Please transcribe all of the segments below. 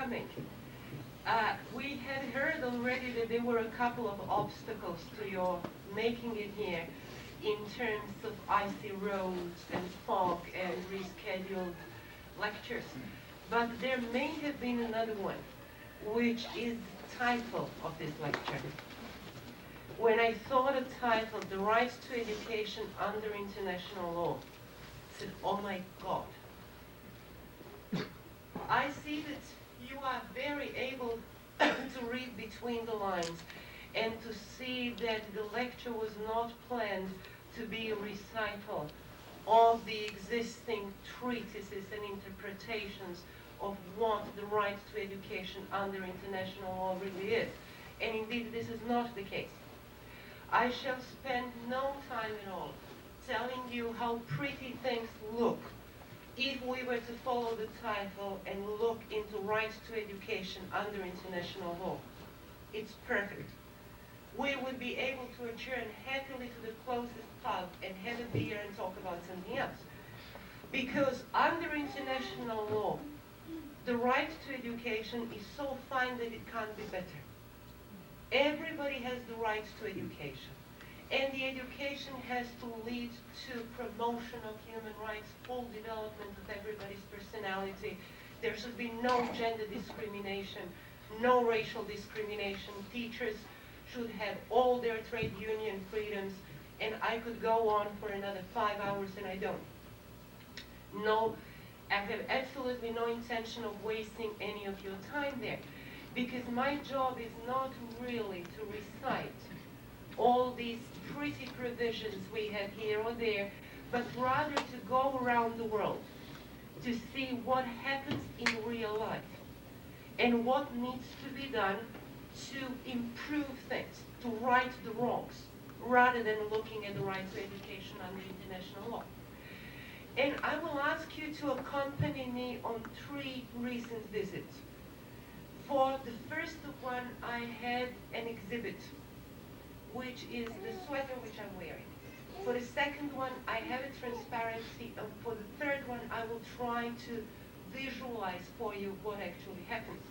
coming. We had heard already that there were a couple of obstacles to your making it here in terms of icy roads and fog and rescheduled lectures. But there may have been another one, which is the title of this lecture. When I saw the title, The Right to Education Under International Law, I said, oh my God. I see that you are very able to read between the lines and to see that the lecture was not planned to be a recital of the existing treatises and interpretations of what the right to education under international law really is. And indeed, this is not the case. I shall spend no time at all telling you how pretty things look if we were to follow the title and look into right to education under international law. It's perfect. We would be able to adjourn happily to the closest pub and have a beer and talk about something else. Because under international law, the right to education is so fine that it can't be better. Everybody has the right to education. And the education has to lead to promotion of human rights, full development of everybody's personality. There should be no gender discrimination, no racial discrimination. Teachers should have all their trade union freedoms, and I could go on for another 5 hours, and I don't. No, I have absolutely no intention of wasting any of your time there, because my job is not really to recite all these pretty provisions we have here or there, but rather to go around the world to see what happens in real life and what needs to be done to improve things, to right the wrongs, rather than looking at the right to education under international law. And I will ask you to accompany me on 3 recent visits. For the first one, I had an exhibit, which is the sweater which I'm wearing. For the second one, I have a transparency, and for the third one, I will try to visualize for you what actually happens.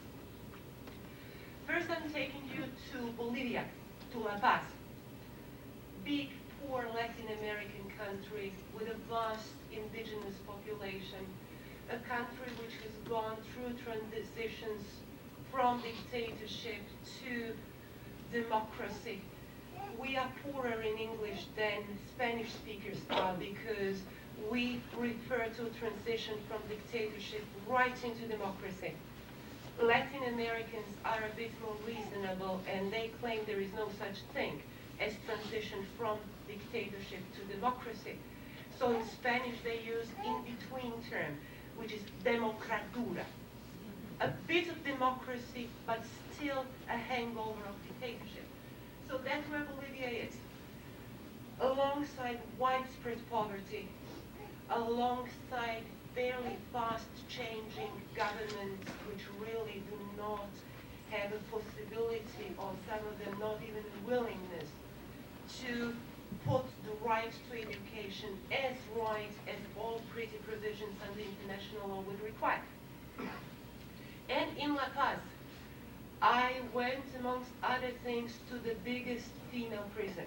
First, I'm taking you to Bolivia, to La Paz. Big, poor Latin American country with a vast indigenous population, a country which has gone through transitions from dictatorship to democracy. We are poorer in English than Spanish speakers are because we refer to transition from dictatorship right into democracy. Latin Americans are a bit more reasonable, and they claim there is no such thing as transition from dictatorship to democracy. So in Spanish they use in-between term, which is democratura. A bit of democracy, but still a hangover of dictatorship. So that's where Bolivia is. Alongside widespread poverty, alongside fairly fast-changing governments which really do not have a possibility, or some of them not even a willingness, to put the right to education as right as all pretty provisions under international law would require. And in La Paz, I went, amongst other things, to the biggest female prison,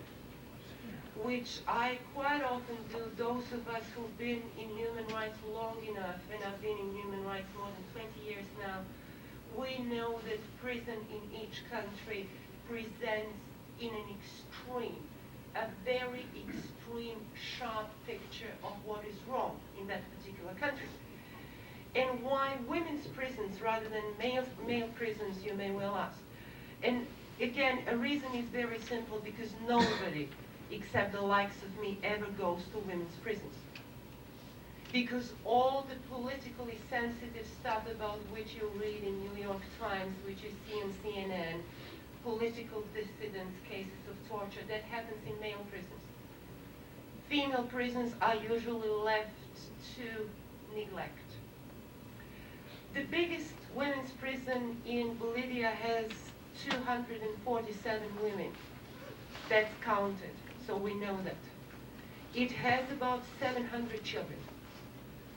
which I quite often do. Those of us who've been in human rights long enough, and I've been in human rights more than 20 years now, we know that prison in each country presents in an extreme, a very extreme, sharp picture of what is wrong in that particular country. And why women's prisons rather than male prisons, you may well ask. And again, a reason is very simple, because nobody except the likes of me ever goes to women's prisons. Because all the politically sensitive stuff about which you read in New York Times, which you see on CNN, political dissidents, cases of torture, that happens in male prisons. Female prisons are usually left to neglect. The biggest women's prison in Bolivia has 247 women. That's counted, so we know that. It has about 700 children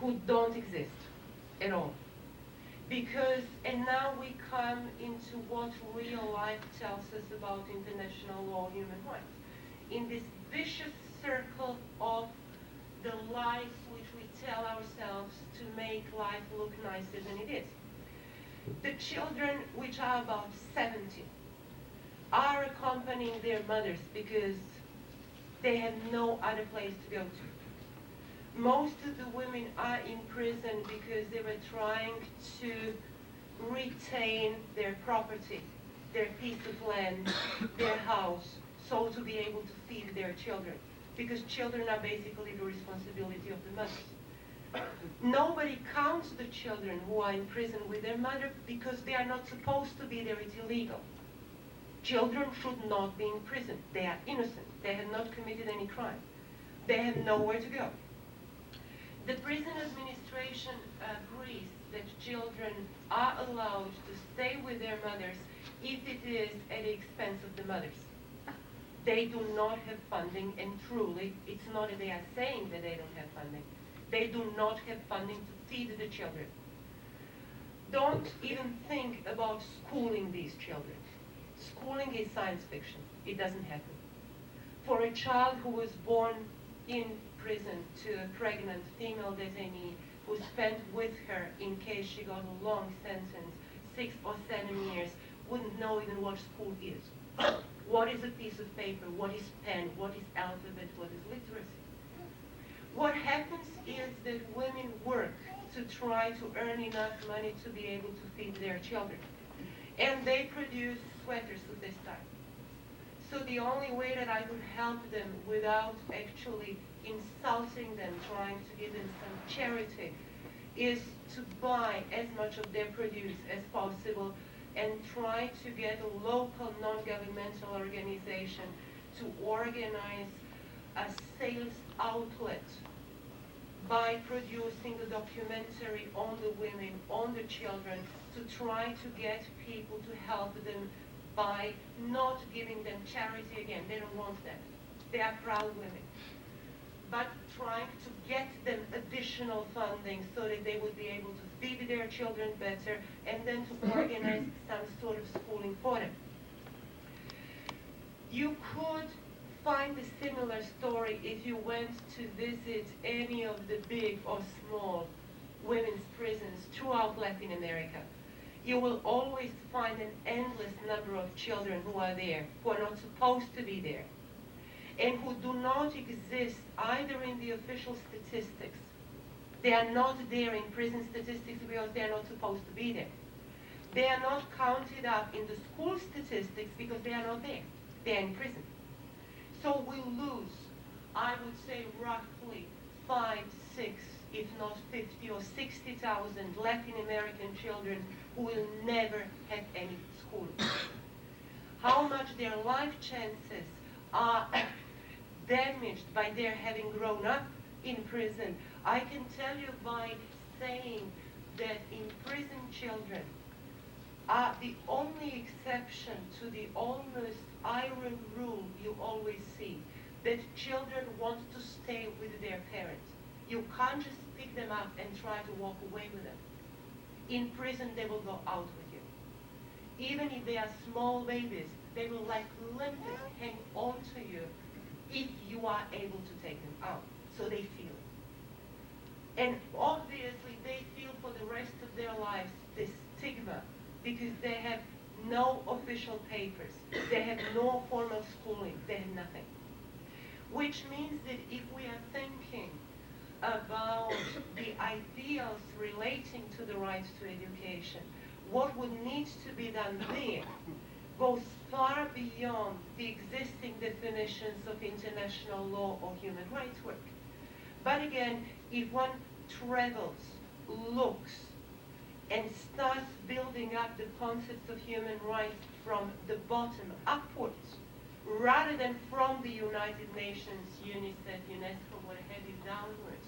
who don't exist at all. Because, and now we come into what real life tells us about international law, human rights. In this vicious circle of the lies which we tell ourselves to make life look nicer than it is. The children, which are about 70, are accompanying their mothers because they have no other place to go to. Most of the women are in prison because they were trying to retain their property, their piece of land, their house, so to be able to feed their children. Because children are basically the responsibility of the mothers. Nobody counts the children who are in prison with their mother because they are not supposed to be there. It's illegal. Children should not be in prison. They are innocent. They have not committed any crime. They have nowhere to go. The prison administration agrees that children are allowed to stay with their mothers if it is at the expense of the mothers. They do not have funding, and truly, it's not that they are saying that they don't have funding. They do not have funding to feed the children. Don't even think about schooling these children. Schooling is science fiction. It doesn't happen. For a child who was born in prison to a pregnant female detainee who spent with her, in case she got a long sentence, 6 or 7 years, wouldn't know even what school is. What is a piece of paper? What is pen? What is alphabet? What is literacy? What happens is that women work to try to earn enough money to be able to feed their children. And they produce sweaters of this type. So the only way that I could help them without actually insulting them, trying to give them some charity, is to buy as much of their produce as possible and try to get a local non-governmental organization to organize a sales outlet by producing a documentary on the women, on the children, to try to get people to help them by not giving them charity again. They don't want that. They are proud women. But trying to get them additional funding so that they would be able to feed their children better and then to organize some sort of schooling for them. You could find a similar story if you went to visit any of the big or small women's prisons throughout Latin America. You will always find an endless number of children who are there, who are not supposed to be there, and who do not exist either in the official statistics. They are not there in prison statistics because they are not supposed to be there. They are not counted up in the school statistics because they are not there. They are in prison. So we lose, I would say, roughly 5, 6, if not 50 or 60,000 Latin American children who will never have any schooling. How much their life chances are damaged by their having grown up in prison, I can tell you by saying that in prison children are the only exception to the almost iron rule you always see, that children want to stay with their parents. You can't just pick them up and try to walk away with them. In prison, they will go out with you. Even if they are small babies, they will like limpet hang on to you if you are able to take them out. So they feel. And obviously, they feel for the rest of their lives this stigma because they have no official papers. They have no formal schooling. They have nothing. Which means that if we are thinking about the ideals relating to the rights to education, what would need to be done there goes far beyond the existing definitions of international law or human rights work. But again, if one travels, looks, and starts building up the concepts of human rights from the bottom upwards, rather than from the United Nations, UNICEF, UNESCO, what have you, downwards,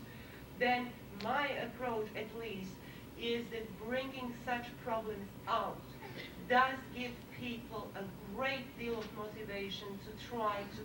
then my approach, at least, is that bringing such problems out does give people a great deal of motivation to try to